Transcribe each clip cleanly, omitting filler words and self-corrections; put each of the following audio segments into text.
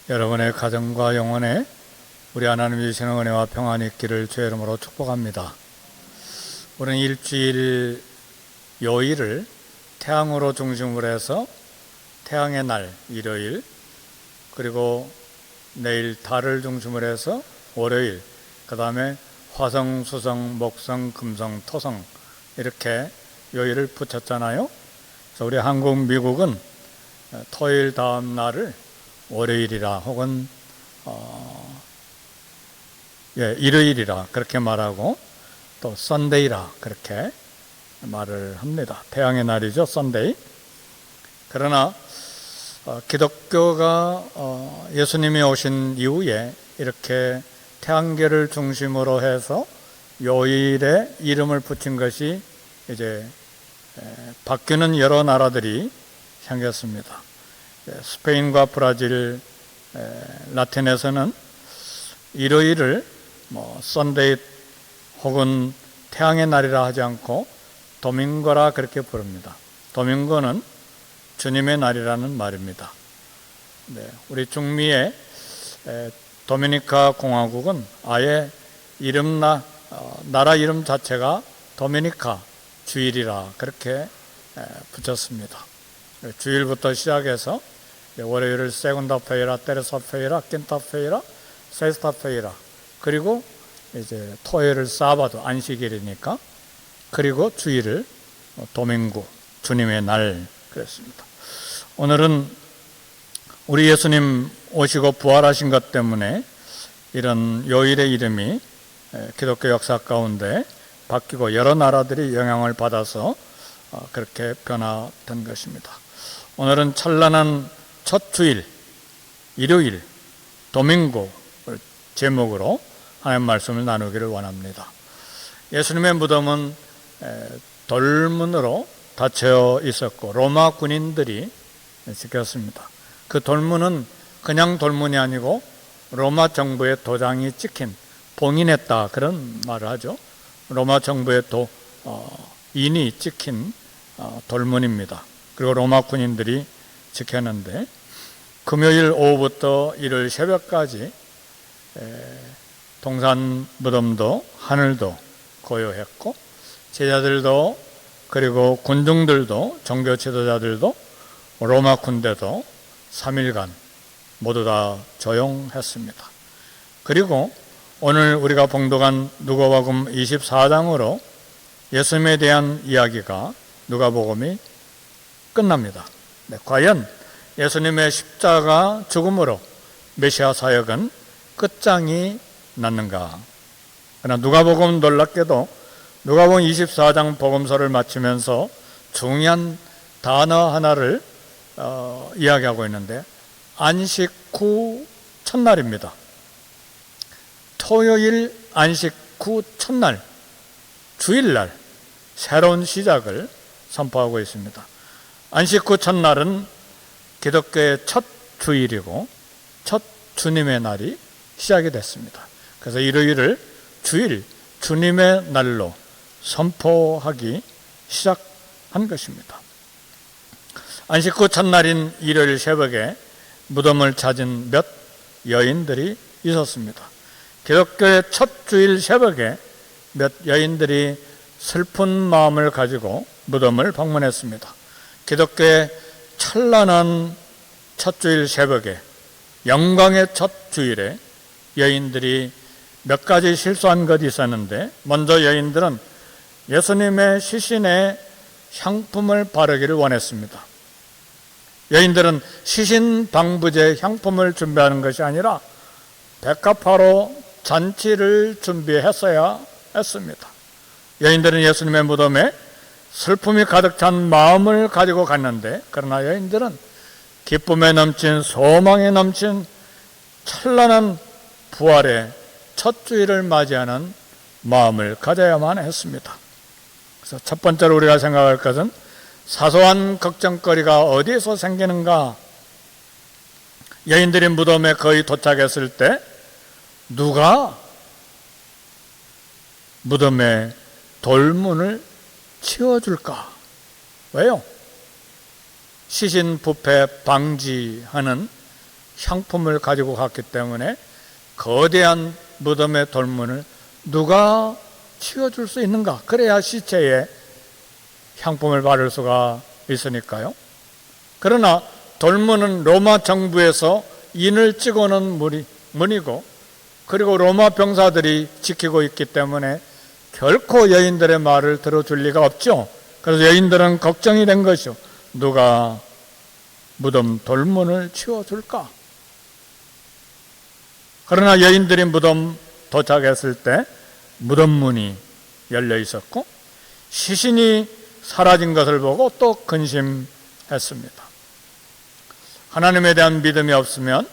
여러분의 가정과 영혼에 우리 하나님 주시는 은혜와 평안이 있기를 주의 이름으로 축복합니다. 우리는 일주일 요일을 태양으로 중심으로 해서 태양의 날 일요일, 그리고 내일 달을 중심으로 해서 월요일, 그 다음에 화성, 수성, 목성, 금성, 토성 이렇게 요일을 붙였잖아요. 그래서 우리 한국, 미국은 토요일 다음 날을 월요일이라 혹은 일요일이라 그렇게 말하고 또 썬데이라 그렇게 말을 합니다. 태양의 날이죠, 썬데이. 그러나 기독교가 예수님이 오신 이후에 이렇게 태양계를 중심으로 해서 요일에 이름을 붙인 것이 이제 바뀌는 여러 나라들이 생겼습니다. 스페인과 브라질, 라틴에서는 일요일을 썬데이 혹은 태양의 날이라 하지 않고 도밍고라 그렇게 부릅니다. 도밍고는 주님의 날이라는 말입니다. 우리 중미의 도미니카 공화국은 아예 나라 이름 자체가 도미니카 주일이라 그렇게 붙였습니다. 주일부터 시작해서 월요일을 세군다페이라, 테르사페이라, 킨타페이라, 세스타페이라, 그리고 이제 토요일을 사바도 안식일이니까, 그리고 주일을 도밍고 주님의 날 그랬습니다. 오늘은 우리 예수님 오시고 부활하신 것 때문에 이런 요일의 이름이 기독교 역사 가운데 바뀌고 여러 나라들이 영향을 받아서 그렇게 변화된 것입니다. 오늘은 찬란한 첫 주일, 일요일, 도밍고를 제목으로 하나님 말씀을 나누기를 원합니다. 예수님의 무덤은 돌문으로 닫혀 있었고 로마 군인들이 지켰습니다. 그 돌문은 그냥 돌문이 아니고 로마 정부의 도장이 찍힌, 봉인했다 그런 말을 하죠. 로마 정부의 인이 찍힌 돌문입니다. 그리고 로마 군인들이 지켰는데 금요일 오후부터 일요일 새벽까지 동산 무덤도 하늘도 고요했고 제자들도 그리고 군중들도 종교 지도자들도 로마 군대도 3일간 모두 다 조용했습니다. 그리고 오늘 우리가 봉독한 누가복음 24장으로 예수님에 대한 이야기가 누가복음이 끝납니다. 과연 예수님의 십자가 죽음으로 메시아 사역은 끝장이 났는가? 그러나 누가복음 놀랍게도 누가복음 24장 복음서를 마치면서 중요한 단어 하나를 이야기하고 있는데 안식 후 첫날입니다. 토요일 안식 후 첫날, 주일날 새로운 시작을 선포하고 있습니다. 안식 후 첫날은 기독교의 첫 주일이고 첫 주님의 날이 시작이 됐습니다. 그래서 일요일을 주일, 주님의 날로 선포하기 시작한 것입니다. 안식 후 첫날인 일요일 새벽에 무덤을 찾은 몇 여인들이 있었습니다. 기독교의 첫 주일 새벽에 몇 여인들이 슬픈 마음을 가지고 무덤을 방문했습니다. 기독교의 찬란한 첫 주일 새벽에, 영광의 첫 주일에 여인들이 몇 가지 실수한 것이 있었는데, 먼저 여인들은 예수님의 시신에 향품을 바르기를 원했습니다. 여인들은 시신 방부제 향품을 준비하는 것이 아니라 백합화로 잔치를 준비했어야 했습니다. 여인들은 예수님의 무덤에 슬픔이 가득 찬 마음을 가지고 갔는데, 그러나 여인들은 기쁨에 넘친, 소망에 넘친 찬란한 부활의 첫 주일을 맞이하는 마음을 가져야만 했습니다. 그래서 첫 번째로 우리가 생각할 것은 사소한 걱정거리가 어디에서 생기는가? 여인들이 무덤에 거의 도착했을 때 누가 무덤의 돌문을 치워줄까? 왜요? 시신 부패 방지하는 향품을 가지고 갔기 때문에 거대한 무덤의 돌문을 누가 치워줄 수 있는가? 그래야 시체에 향품을 바를 수가 있으니까요. 그러나 돌문은 로마 정부에서 인을 찍어놓은 문이고, 그리고 로마 병사들이 지키고 있기 때문에 결코 여인들의 말을 들어줄 리가 없죠. 그래서 여인들은 걱정이 된 것이죠. 누가 무덤 돌문을 치워줄까? 그러나 여인들이 무덤 도착했을 때 무덤 문이 열려 있었고 시신이 사라진 것을 보고 또 근심했습니다. 하나님에 대한 믿음이 없으면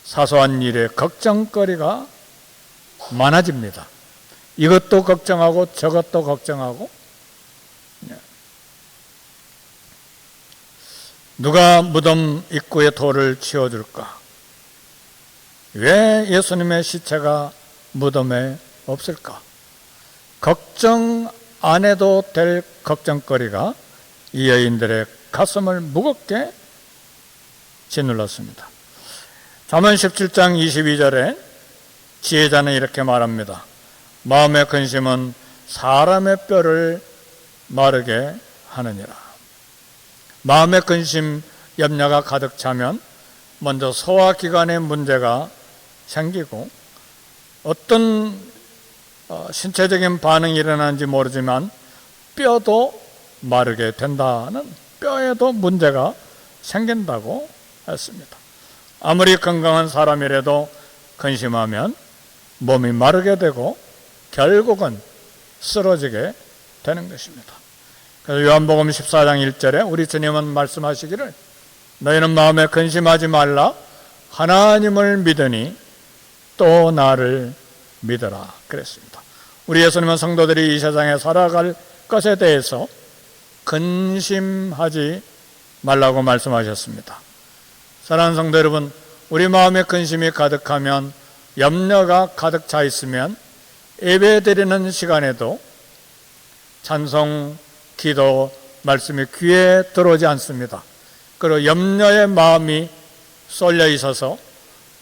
사소한 일에 걱정거리가 많아집니다. 이것도 걱정하고 저것도 걱정하고. 누가 무덤 입구에 돌을 치워줄까? 왜 예수님의 시체가 무덤에 없을까? 걱정 안 해도 될 걱정거리가 이 여인들의 가슴을 무겁게 짓눌렀습니다. 잠언 17장 22절에 지혜자는 이렇게 말합니다. 마음의 근심은 사람의 뼈를 마르게 하느니라. 마음의 근심, 염려가 가득 차면 먼저 소화기관에 문제가 생기고 어떤 신체적인 반응이 일어나는지 모르지만 뼈도 마르게 된다는, 뼈에도 문제가 생긴다고 했습니다. 아무리 건강한 사람이라도 근심하면 몸이 마르게 되고 결국은 쓰러지게 되는 것입니다. 그래서 요한복음 14장 1절에 우리 주님은 말씀하시기를 너희는 마음에 근심하지 말라. 하나님을 믿으니 또 나를 믿어라 그랬습니다. 우리 예수님은 성도들이 이 세상에 살아갈 것에 대해서 근심하지 말라고 말씀하셨습니다. 사랑하는 성도 여러분, 우리 마음에 근심이 가득하면, 염려가 가득 차 있으면 예배 드리는 시간에도 찬송, 기도, 말씀이 귀에 들어오지 않습니다. 그리고 염려의 마음이 쏠려 있어서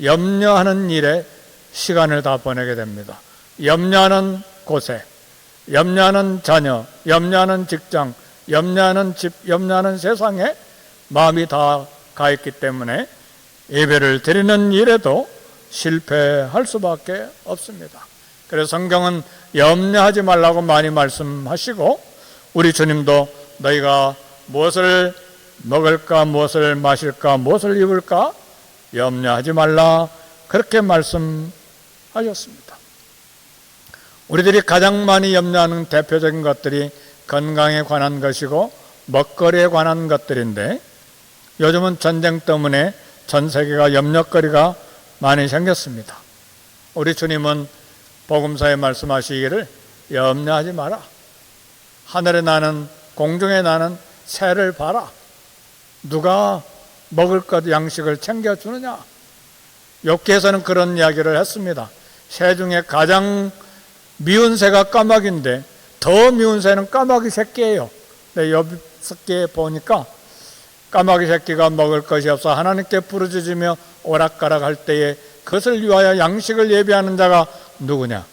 염려하는 일에 시간을 다 보내게 됩니다. 염려하는 곳에, 염려하는 자녀, 염려하는 직장, 염려하는 집, 염려하는 세상에 마음이 다 가 있기 때문에 예배를 드리는 일에도 실패할 수밖에 없습니다. 그래서 성경은 염려하지 말라고 많이 말씀하시고, 우리 주님도 너희가 무엇을 먹을까, 무엇을 마실까, 무엇을 입을까 염려하지 말라 그렇게 말씀하셨습니다. 우리들이 가장 많이 염려하는 대표적인 것들이 건강에 관한 것이고 먹거리에 관한 것들인데, 요즘은 전쟁 때문에 전 세계가 염려거리가 많이 생겼습니다. 우리 주님은 복음서에 말씀하시기를 염려하지 마라. 하늘에 나는, 공중에 나는 새를 봐라. 누가 먹을 것 양식을 챙겨주느냐. 욥기에서는 그런 이야기를 했습니다. 새 중에 가장 미운 새가 까마귀인데 더 미운 새는 까마귀 새끼예요. 근데 욥기에 보니까 까마귀 새끼가 먹을 것이 없어 하나님께 부르짖으며 오락가락 할 때에 그것을 위하여 양식을 예비하는 자가 누구냐?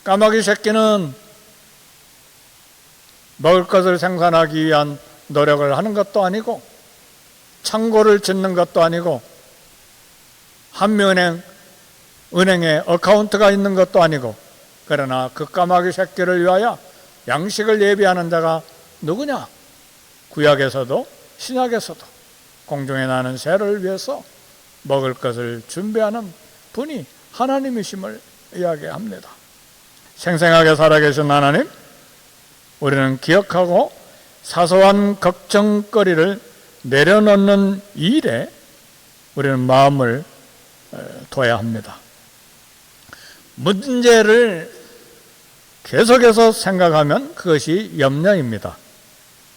까마귀 새끼는 먹을 것을 생산하기 위한 노력을 하는 것도 아니고 창고를 짓는 것도 아니고 한미은행에 어카운트가 있는 것도 아니고, 그러나 그 까마귀 새끼를 위하여 양식을 예비하는 자가 누구냐? 구약에서도 신약에서도 공중에 나는 새를 위해서 먹을 것을 준비하는 분이 하나님이심을 이야기합니다. 생생하게 살아계신 하나님, 우리는 기억하고 사소한 걱정거리를 내려놓는 일에 우리는 마음을 둬야 합니다. 문제를 계속해서 생각하면 그것이 염려입니다.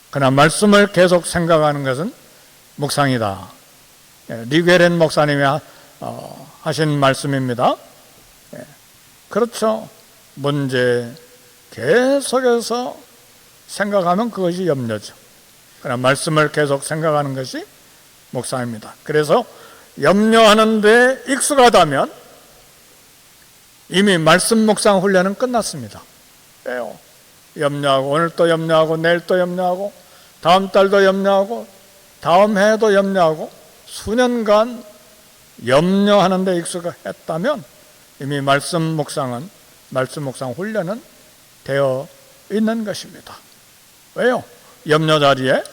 그러나 말씀을 계속 생각하는 것은 묵상이다. 리게렌 목사님이 하신 말씀입니다. 그렇죠. 문제 계속해서 생각하면 그것이 염려죠. 그러나 말씀을 계속 생각하는 것이 묵상입니다. 그래서 염려하는 데 익숙하다면 이미 말씀 묵상 훈련은 끝났습니다. 왜요? 염려하고 오늘 또 염려하고 내일 또 염려하고 다음 달도 염려하고 다음 해도 염려하고 수년간 염려하는 데 익숙했다면 이미 말씀 묵상 훈련은 되어 있는 것입니다. 왜요? 염려 자리에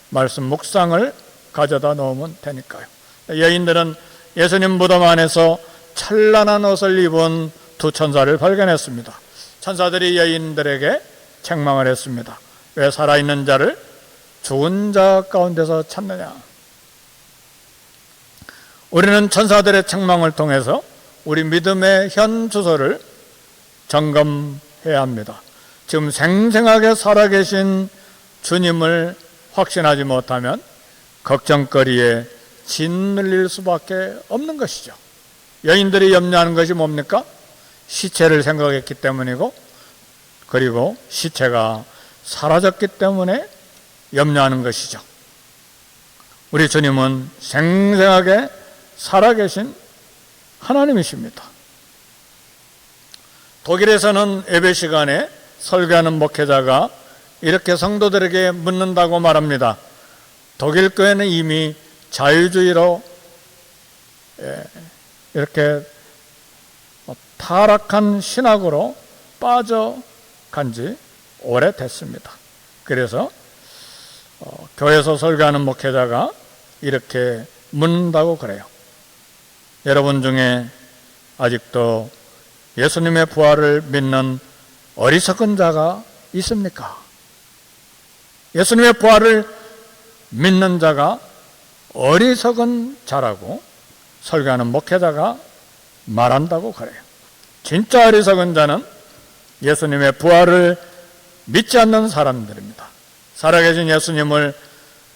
말씀 묵상을 가져다 놓으면 되니까요. 여인들은 예수님 무덤 안에서 찬란한 옷을 입은 두 천사를 발견했습니다. 천사들이 여인들에게 책망을 했습니다. 왜 살아있는 자를 죽은 자 가운데서 찾느냐? 우리는 천사들의 책망을 통해서 우리 믿음의 현 주소를 점검해야 합니다. 지금 생생하게 살아계신 주님을 확신하지 못하면 걱정거리에 짓눌릴 수밖에 없는 것이죠. 여인들이 염려하는 것이 뭡니까? 시체를 생각했기 때문이고, 그리고 시체가 사라졌기 때문에 염려하는 것이죠. 우리 주님은 생생하게 살아계신 하나님이십니다. 독일에서는 예배 시간에 설교하는 목회자가 이렇게 성도들에게 묻는다고 말합니다. 독일 교회는 이미 자유주의로 이렇게 타락한 신학으로 빠져간 지 오래됐습니다. 그래서 교회에서 설교하는 목회자가 이렇게 묻는다고 그래요. 여러분 중에 아직도 예수님의 부활을 믿는 어리석은 자가 있습니까? 예수님의 부활을 믿는 자가 어리석은 자라고 설교하는 목회자가 말한다고 그래요. 진짜 어리석은 자는 예수님의 부활을 믿지 않는 사람들입니다. 살아계신 예수님을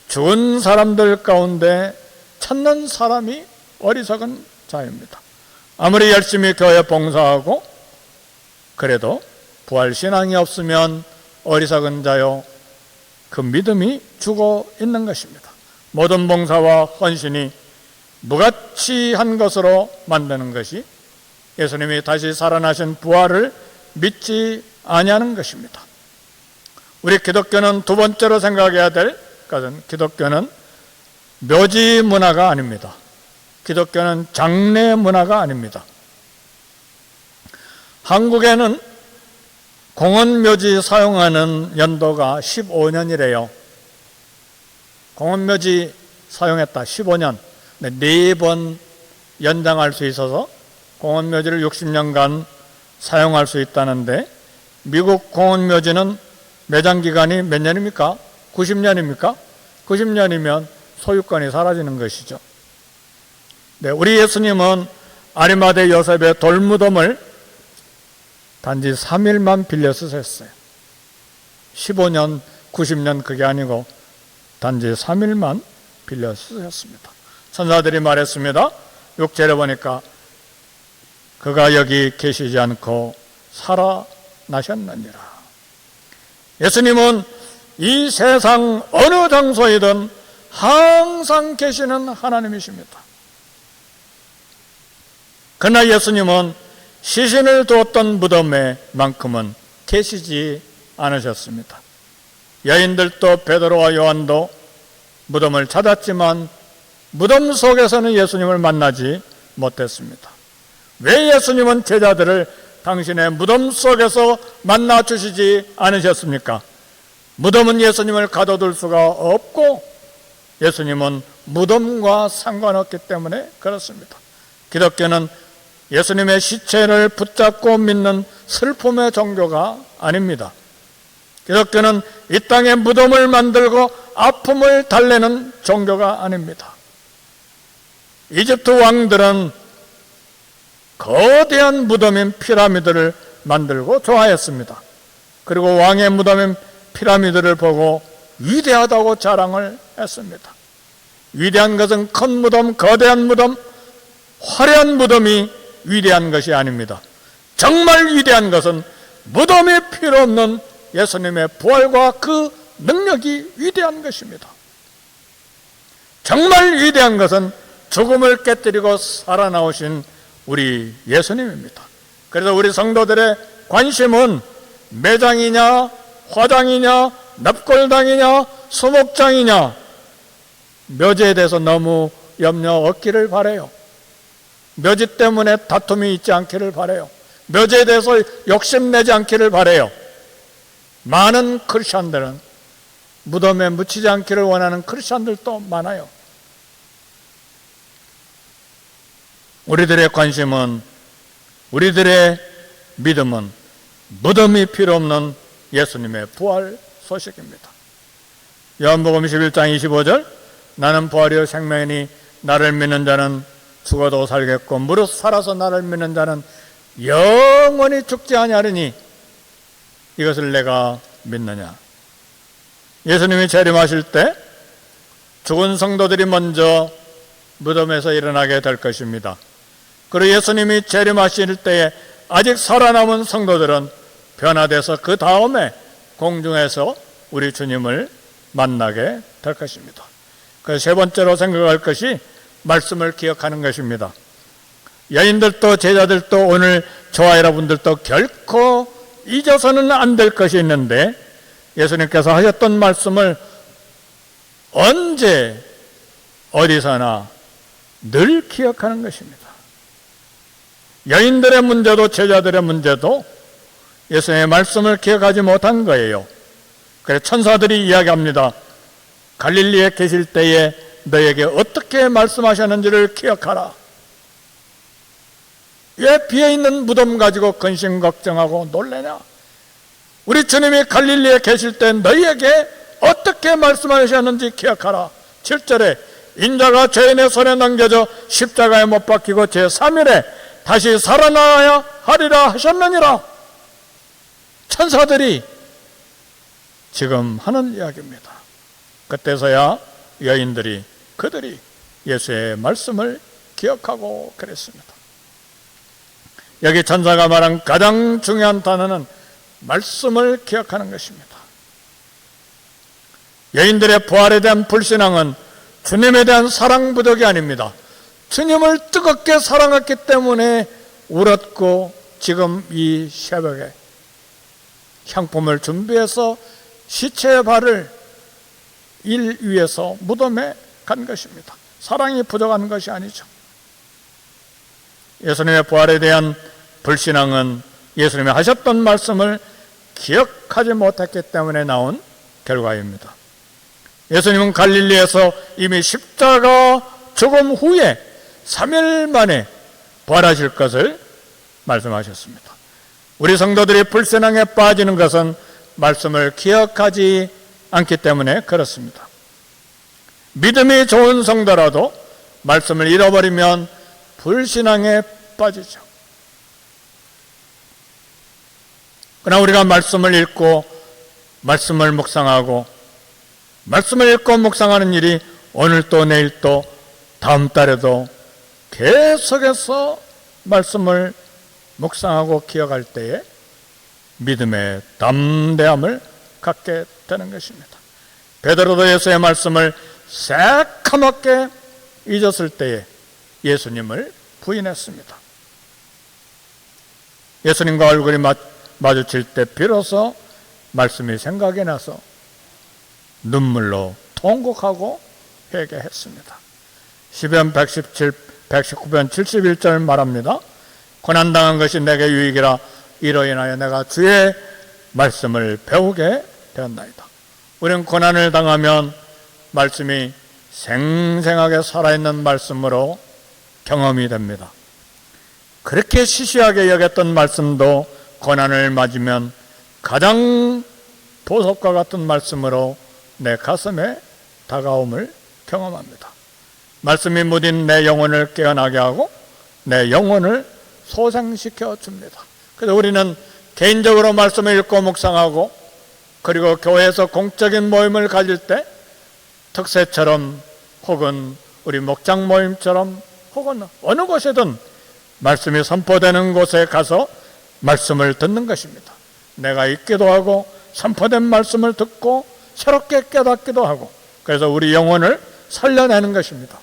죽은 사람들 가운데 찾는 사람이 어리석은 자입니다. 아무리 열심히 교회 봉사하고 그래도 부활신앙이 없으면 어리석은 자요, 그 믿음이 죽어 있는 것입니다. 모든 봉사와 헌신이 무가치한 것으로 만드는 것이 예수님이 다시 살아나신 부활을 믿지 아니하는 것입니다. 우리 기독교는 두 번째로 생각해야 될 것은 기독교는 묘지 문화가 아닙니다. 기독교는 장례 문화가 아닙니다. 한국에는 공원묘지 사용하는 연도가 15년이래요. 공원묘지 사용했다 15년, 4번 연장할 수 있어서 공원묘지를 60년간 사용할 수 있다는데, 미국 공원묘지는 매장기간이 몇 년입니까? 90년입니까? 90년이면 소유권이 사라지는 것이죠. 네, 우리 예수님은 아리마대 요셉의 돌무덤을 단지 3일만 빌려 쓰셨어요. 15년, 90년 그게 아니고 단지 3일만 빌려 쓰셨습니다. 천사들이 말했습니다. 6절에 보니까 그가 여기 계시지 않고 살아나셨느니라. 예수님은 이 세상 어느 장소이든 항상 계시는 하나님이십니다. 그러나 예수님은 시신을 두었던 무덤에만큼은 계시지 않으셨습니다. 여인들도 베드로와 요한도 무덤을 찾았지만 무덤 속에서는 예수님을 만나지 못했습니다. 왜 예수님은 제자들을 당신의 무덤 속에서 만나 주시지 않으셨습니까? 무덤은 예수님을 가둬둘 수가 없고 예수님은 무덤과 상관없기 때문에 그렇습니다. 기독교는 예수님의 시체를 붙잡고 믿는 슬픔의 종교가 아닙니다. 기독교는 이 땅에 무덤을 만들고 아픔을 달래는 종교가 아닙니다. 이집트 왕들은 거대한 무덤인 피라미드를 만들고 좋아했습니다. 그리고 왕의 무덤인 피라미드를 보고 위대하다고 자랑을 했습니다. 위대한 것은 큰 무덤, 거대한 무덤, 화려한 무덤이 위대한 것이 아닙니다. 정말 위대한 것은 무덤이 필요 없는 예수님의 부활과 그 능력이 위대한 것입니다. 정말 위대한 것은 죽음을 깨뜨리고 살아나오신 우리 예수님입니다. 그래서 우리 성도들의 관심은 매장이냐, 화장이냐, 납골당이냐, 수목장이냐, 묘지에 대해서 너무 염려 없기를 바라요. 묘지 때문에 다툼이 있지 않기를 바라요. 묘지에 대해서 욕심내지 않기를 바라요. 많은 크리스천들은 무덤에 묻히지 않기를 원하는 크리스천들도 많아요. 우리들의 관심은, 우리들의 믿음은 무덤이 필요 없는 예수님의 부활 소식입니다. 요한복음 11장 25절, 나는 부활이요 생명이니 나를 믿는 자는 죽어도 살겠고 무릇 살아서 나를 믿는 자는 영원히 죽지 아니하리니 이것을 내가 믿느냐. 예수님이 재림하실 때 죽은 성도들이 먼저 무덤에서 일어나게 될 것입니다. 그리고 예수님이 재림하실 때에 아직 살아남은 성도들은 변화돼서 그 다음에 공중에서 우리 주님을 만나게 될 것입니다. 그 세 번째로 생각할 것이 말씀을 기억하는 것입니다. 여인들도 제자들도 오늘 저와 여러분들도 결코 잊어서는 안 될 것이 있는데, 예수님께서 하셨던 말씀을 언제 어디서나 늘 기억하는 것입니다. 여인들의 문제도 제자들의 문제도 예수님의 말씀을 기억하지 못한 거예요. 그래서 천사들이 이야기합니다. 갈릴리에 계실 때에 너에게 어떻게 말씀하셨는지를 기억하라. 왜 비어있는 무덤 가지고 근심 걱정하고 놀래냐? 우리 주님이 갈릴리에 계실 때 너희에게 어떻게 말씀하셨는지 기억하라. 7절에 인자가 죄인의 손에 넘겨져 십자가에 못 박히고 제3일에 다시 살아나야 하리라 하셨느니라. 천사들이 지금 하는 이야기입니다. 그때서야 여인들이, 그들이 예수의 말씀을 기억하고 그랬습니다. 여기 천사가 말한 가장 중요한 단어는 말씀을 기억하는 것입니다. 여인들의 부활에 대한 불신앙은 주님에 대한 사랑 부족이 아닙니다. 주님을 뜨겁게 사랑했기 때문에 울었고 지금 이 새벽에 향품을 준비해서 시체의 발을 일 위해서 무덤에 간 것입니다. 사랑이 부족한 것이 아니죠. 예수님의 부활에 대한 불신앙은 예수님이 하셨던 말씀을 기억하지 못했기 때문에 나온 결과입니다. 예수님은 갈릴리에서 이미 십자가 죽음 후에 3일 만에 부활하실 것을 말씀하셨습니다. 우리 성도들이 불신앙에 빠지는 것은 말씀을 기억하지 않기 때문에 그렇습니다. 믿음이 좋은 성도라도 말씀을 잃어버리면 불신앙에 빠지죠. 그러나 우리가 말씀을 읽고 말씀을 묵상하고 말씀을 읽고 묵상하는 일이 오늘 또 내일 또 다음 달에도 계속해서 말씀을 묵상하고 기억할 때에 믿음의 담대함을 갖게 되는 것입니다. 베드로도 예수의 말씀을 새카맣게 잊었을 때에 예수님을 부인했습니다. 예수님과 얼굴이 마주칠 때 비로소 말씀이 생각이 나서 눈물로 통곡하고 회개했습니다. 시편 119편 71절 말합니다. 고난당한 것이 내게 유익이라 이로 인하여 내가 주의 말씀을 배우게 되었나이다. 우리는 고난을 당하면 말씀이 생생하게 살아있는 말씀으로 경험이 됩니다. 그렇게 시시하게 여겼던 말씀도 고난을 맞으면 가장 보석과 같은 말씀으로 내 가슴에 다가옴을 경험합니다. 말씀이 무딘 내 영혼을 깨어나게 하고 내 영혼을 소생시켜 줍니다. 그래서 우리는 개인적으로 말씀을 읽고 묵상하고 그리고 교회에서 공적인 모임을 가질 때 특세처럼 혹은 우리 목장 모임처럼 혹은 어느 곳에든 말씀이 선포되는 곳에 가서 말씀을 듣는 것입니다. 내가 읽기도 하고 선포된 말씀을 듣고 새롭게 깨닫기도 하고, 그래서 우리 영혼을 살려내는 것입니다.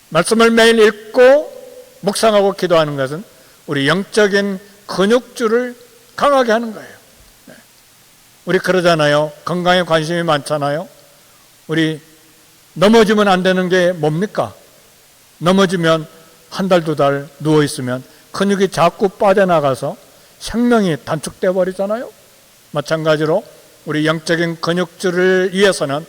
말씀을 매일 읽고 묵상하고 기도하는 것은 우리 영적인 근육줄을 강하게 하는 거예요. 우리 그러잖아요. 건강에 관심이 많잖아요. 우리 넘어지면 안 되는 게 뭡니까? 넘어지면 한 달, 두 달 누워있으면 근육이 자꾸 빠져나가서 생명이 단축되어 버리잖아요. 마찬가지로 우리 영적인 근육줄을 위해서는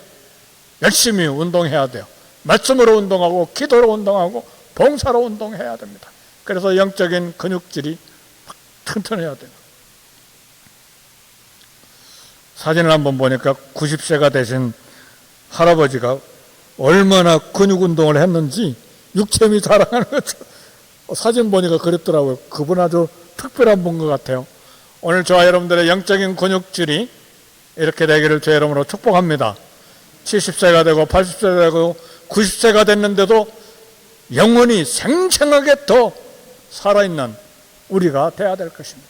열심히 운동해야 돼요. 말씀으로 운동하고 기도로 운동하고 봉사로 운동해야 됩니다. 그래서 영적인 근육질이 튼튼해야 돼요. 사진을 한번 보니까 90세가 되신 할아버지가 얼마나 근육 운동을 했는지 육체미 자랑하는 거죠. 사진 보니까 그랬더라고요. 그분 아주 특별한 분 것 같아요. 오늘 저와 여러분들의 영적인 근육질이 이렇게 되기를 주의 이름으로 축복합니다. 70세가 되고 80세가 되고 90세가 됐는데도 영혼이 생생하게 더 살아있는 우리가 돼야 될 것입니다.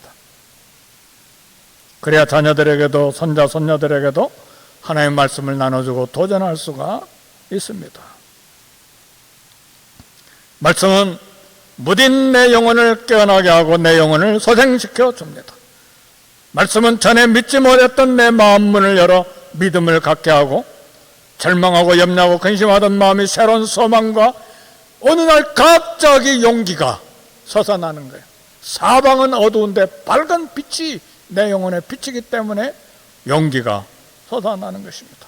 그래야 자녀들에게도 손자, 손녀들에게도 하나님의 말씀을 나눠주고 도전할 수가 있습니다. 말씀은 무딘 내 영혼을 깨어나게 하고 내 영혼을 소생시켜 줍니다. 말씀은 전에 믿지 못했던 내 마음 문을 열어 믿음을 갖게 하고 절망하고 염려하고 근심하던 마음이 새로운 소망과 어느 날 갑자기 용기가 솟아나는 거예요. 사방은 어두운데 밝은 빛이 내 영혼에 비치기 때문에 용기가 솟아나는 것입니다.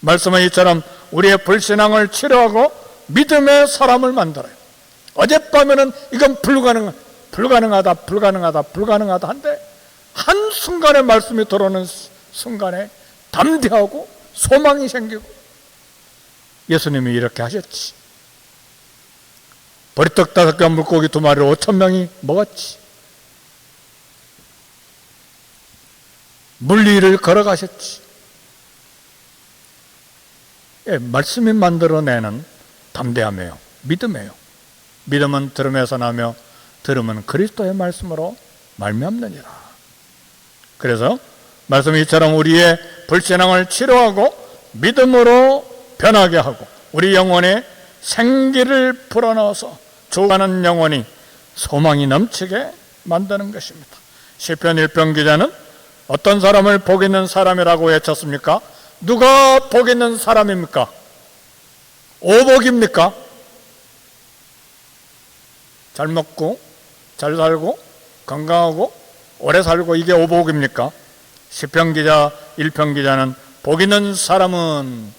말씀은 이처럼 우리의 불신앙을 치료하고 믿음의 사람을 만들어요. 어젯밤에는 이건 불가능하다 한데 한순간에 말씀이 들어오는 순간에 담대하고 소망이 생기고 예수님이 이렇게 하셨지. 보리떡 5개 물고기 2마리로 5,000명이 먹었지. 물 위를 걸어가셨지. 예, 말씀이 만들어내는 담대함이에요. 믿음이에요. 믿음은 들음에서 나며 들음은 그리스도의 말씀으로 말미암느니라. 그래서 말씀이 이처럼 우리의 불신앙을 치료하고 믿음으로 변하게 하고 우리 영혼에 생기를 불어넣어서 죽어가는 영혼이 소망이 넘치게 만드는 것입니다. 시편 1편 기자는 어떤 사람을 복 있는 사람이라고 외쳤습니까? 누가 복 있는 사람입니까? 오복입니까? 잘 먹고 잘 살고 건강하고 오래 살고 이게 오복입니까? 시편 기자 1편 기자는 복 있는 사람은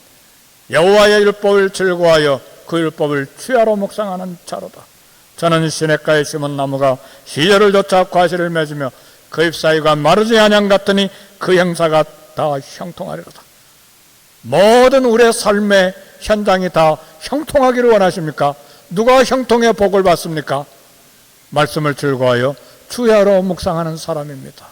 여호와의 율법을 즐거워하여 그 율법을 취하로 묵상하는 자로다. 저는 시냇가에 심은 나무가 시절을 쫓아 과실을 맺으며 그 잎사이가 마르지 아니함 같으니 그 형사가 다 형통하리로다. 모든 우리의 삶의 현장이 다 형통하기를 원하십니까? 누가 형통의 복을 받습니까? 말씀을 즐거워하여 주야로 묵상하는 사람입니다.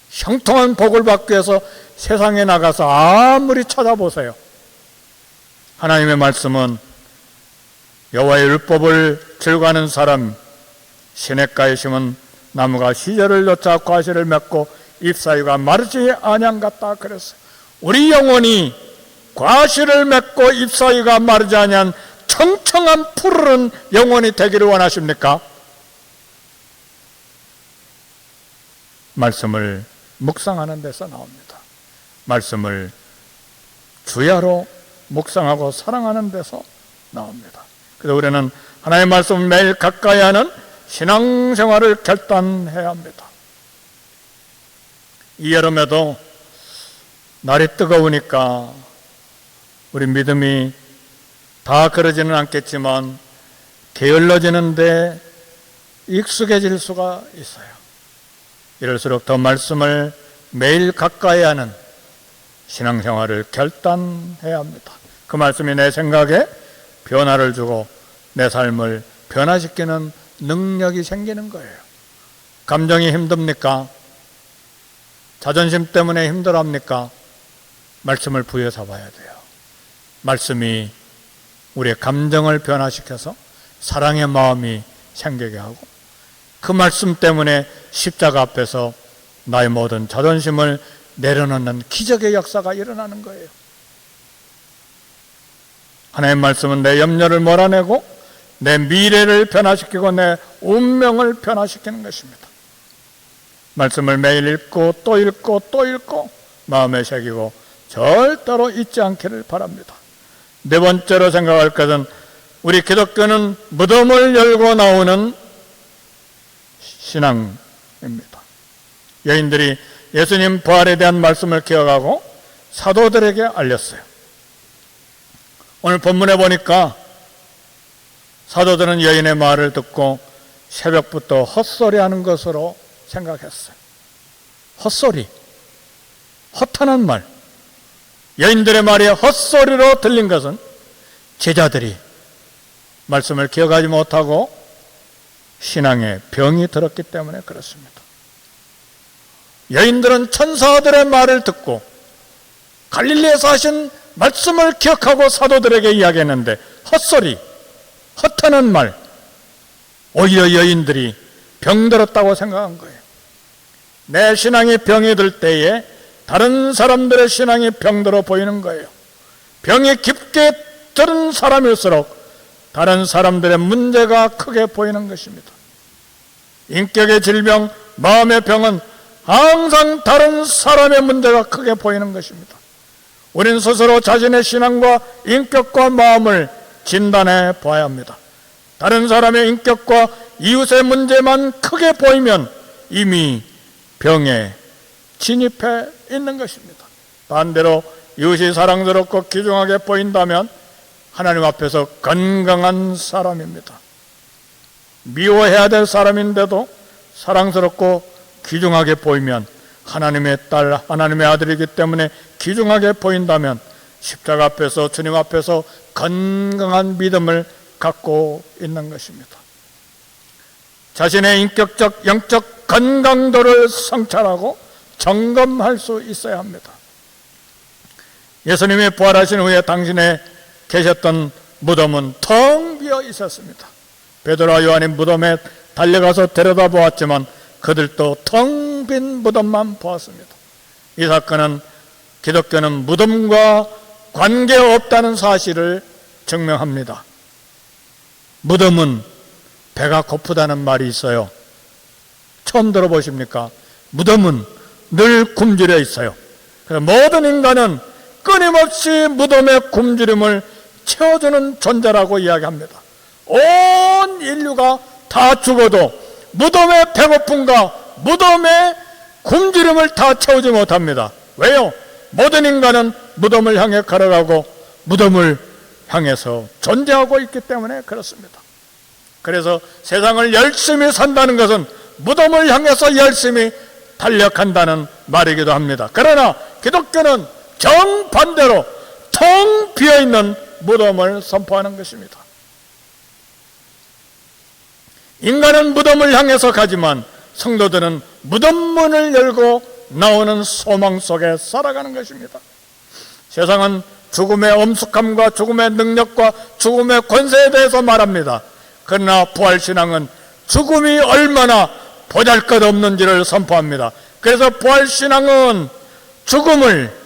형통한 복을 받기 위해서 세상에 나가서 아무리 찾아보세요. 하나님의 말씀은 여호와의 율법을 즐거워하는 사람, 시냇가에 심은 나무가 시절을 쫓아 과실을 맺고 잎사이가 마르지 아니함 같다 그랬어요. 우리 영혼이 과실을 맺고 잎사이가 마르지 아니한 청청한 푸르른 영혼이 되기를 원하십니까? 말씀을 묵상하는 데서 나옵니다. 말씀을 주야로 묵상하고 사랑하는 데서 나옵니다. 그래서 우리는 하나님의 말씀을 매일 가까이 하는 신앙생활을 결단해야 합니다. 이 여름에도 날이 뜨거우니까 우리 믿음이 다 그러지는 않겠지만 게을러지는데 익숙해질 수가 있어요. 이럴수록 더 말씀을 매일 가까이 하는 신앙생활을 결단해야 합니다. 그 말씀이 내 생각에 변화를 주고 내 삶을 변화시키는 능력이 생기는 거예요. 감정이 힘듭니까? 자존심 때문에 힘들어합니까? 말씀을 부여잡아야 돼요. 말씀이 우리의 감정을 변화시켜서 사랑의 마음이 생기게 하고 그 말씀 때문에 십자가 앞에서 나의 모든 자존심을 내려놓는 기적의 역사가 일어나는 거예요. 하나님의 말씀은 내 염려를 몰아내고 내 미래를 변화시키고 내 운명을 변화시키는 것입니다. 말씀을 매일 읽고 또 읽고 또 읽고 마음에 새기고 절대로 잊지 않기를 바랍니다. 네 번째로 생각할 것은 우리 기독교는 무덤을 열고 나오는 신앙입니다. 여인들이 예수님 부활에 대한 말씀을 기억하고 사도들에게 알렸어요. 오늘 본문에 보니까 사도들은 여인의 말을 듣고 새벽부터 헛소리하는 것으로 생각했어요. 헛소리, 허탄한 말. 여인들의 말이 헛소리로 들린 것은 제자들이 말씀을 기억하지 못하고 신앙에 병이 들었기 때문에 그렇습니다. 여인들은 천사들의 말을 듣고 갈릴리에서 하신 말씀을 기억하고 사도들에게 이야기했는데 헛소리, 허탄한 말, 오히려 여인들이 병들었다고 생각한 거예요. 내 신앙이 병이 들 때에 다른 사람들의 신앙이 병들어 보이는 거예요. 병이 깊게 들은 사람일수록 다른 사람들의 문제가 크게 보이는 것입니다. 인격의 질병, 마음의 병은 항상 다른 사람의 문제가 크게 보이는 것입니다. 우리는 스스로 자신의 신앙과 인격과 마음을 진단해 봐야 합니다. 다른 사람의 인격과 이웃의 문제만 크게 보이면 이미 병에 진입해 있는 것입니다. 반대로 이웃이 사랑스럽고 귀중하게 보인다면 하나님 앞에서 건강한 사람입니다. 미워해야 될 사람인데도 사랑스럽고 귀중하게 보이면 하나님의 딸, 하나님의 아들이기 때문에 귀중하게 보인다면 십자가 앞에서, 주님 앞에서 건강한 믿음을 갖고 있는 것입니다. 자신의 인격적, 영적 건강도를 성찰하고 점검할 수 있어야 합니다. 예수님이 부활하신 후에 당신의 계셨던 무덤은 텅 비어 있었습니다. 베드로와 요한이 무덤에 달려가서 들여다보았지만 그들도 텅 빈 무덤만 보았습니다. 이 사건은 기독교는 무덤과 관계없다는 사실을 증명합니다. 무덤은 배가 고프다는 말이 있어요. 처음 들어보십니까? 무덤은 늘 굶주려 있어요. 그래서 모든 인간은 끊임없이 무덤의 굶주림을 채워주는 존재라고 이야기합니다. 온 인류가 다 죽어도 무덤의 배고픔과 무덤의 굶주림을 다 채우지 못합니다. 왜요? 모든 인간은 무덤을 향해 걸어가고 무덤을 향해서 존재하고 있기 때문에 그렇습니다. 그래서 세상을 열심히 산다는 것은 무덤을 향해서 열심히 달려간다는 말이기도 합니다. 그러나 기독교는 정반대로 텅 비어있는 무덤을 선포하는 것입니다. 인간은 무덤을 향해서 가지만 성도들은 무덤문을 열고 나오는 소망 속에 살아가는 것입니다. 세상은 죽음의 엄숙함과 죽음의 능력과 죽음의 권세에 대해서 말합니다. 그러나 부활신앙은 죽음이 얼마나 보잘것없는지를 선포합니다. 그래서 부활신앙은 죽음을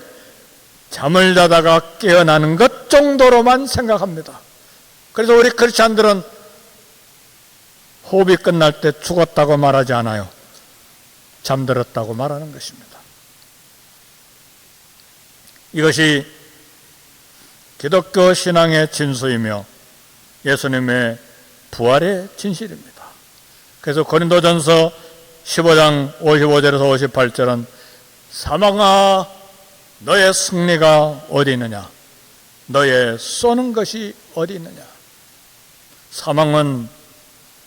잠을 자다가 깨어나는 것 정도로만 생각합니다. 그래서 우리 크리스찬들은 호흡이 끝날 때 죽었다고 말하지 않아요. 잠들었다고 말하는 것입니다. 이것이 기독교 신앙의 진수이며 예수님의 부활의 진실입니다. 그래서 고린도전서 15장 55절에서 58절은 사망아 너의 승리가 어디 있느냐, 너의 쏘는 것이 어디 있느냐. 사망은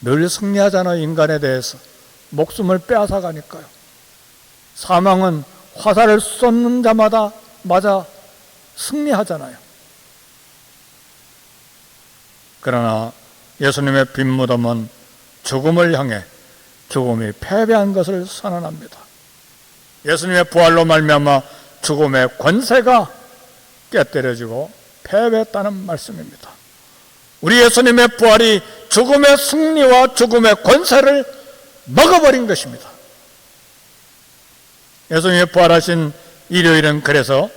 늘 승리하잖아요. 인간에 대해서 목숨을 빼앗아가니까요. 사망은 화살을 쏘는 자마다 맞아 승리하잖아요. 그러나 예수님의 빈 무덤은 죽음을 향해 죽음이 패배한 것을 선언합니다. 예수님의 부활로 말미암아 죽음의 권세가 깨뜨려지고 패배했다는 말씀입니다. 우리 예수님의 부활이 죽음의 승리와 죽음의 권세를 먹어버린 것입니다. 예수님의 부활하신 일요일은 그래서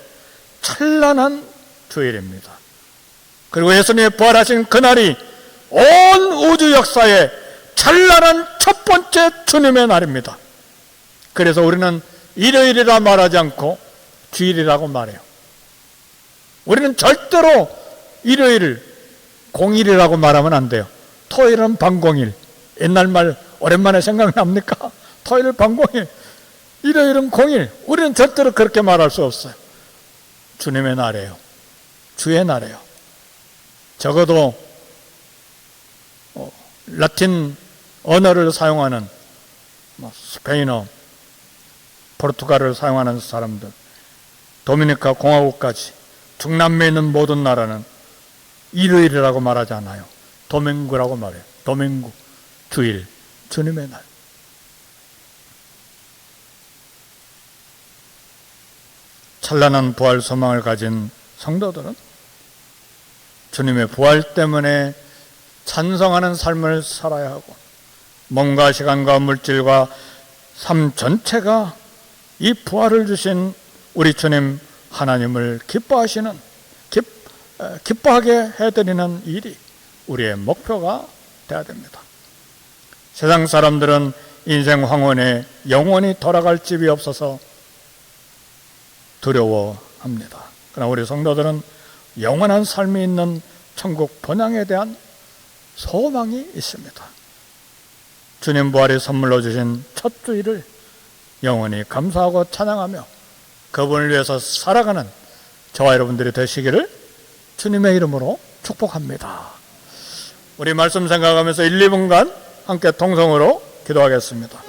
찬란한 주일입니다. 그리고 예수님이 부활하신 그날이 온 우주 역사의 찬란한 첫 번째 주님의 날입니다. 그래서 우리는 일요일이라 말하지 않고 주일이라고 말해요. 우리는 절대로 일요일을 공일이라고 말하면 안 돼요. 토요일은 반공일. 옛날 말 오랜만에 생각납니까? 토요일 반공일, 일요일은 공일. 우리는 절대로 그렇게 말할 수 없어요. 주님의 날이에요. 주의 날이에요. 적어도 라틴 언어를 사용하는 스페인어, 포르투갈을 사용하는 사람들, 도미니카 공화국까지 중남미에 있는 모든 나라는 일요일이라고 말하지 않아요. 도밍구라고 말해요. 도밍구, 주일, 주님의 날. 찬란한 부활 소망을 가진 성도들은 주님의 부활 때문에 찬성하는 삶을 살아야 하고, 몸과 시간과 물질과 삶 전체가 이 부활을 주신 우리 주님 하나님을 기뻐하게 해드리는 일이 우리의 목표가 되어야 됩니다. 세상 사람들은 인생 황혼에 영원히 돌아갈 집이 없어서 두려워합니다. 그러나 우리 성도들은 영원한 삶이 있는 천국 본향에 대한 소망이 있습니다. 주님 부활이 선물로 주신 첫 주일을 영원히 감사하고 찬양하며 그분을 위해서 살아가는 저와 여러분들이 되시기를 주님의 이름으로 축복합니다. 우리 말씀 생각하면서 1, 2분간 함께 통성으로 기도하겠습니다.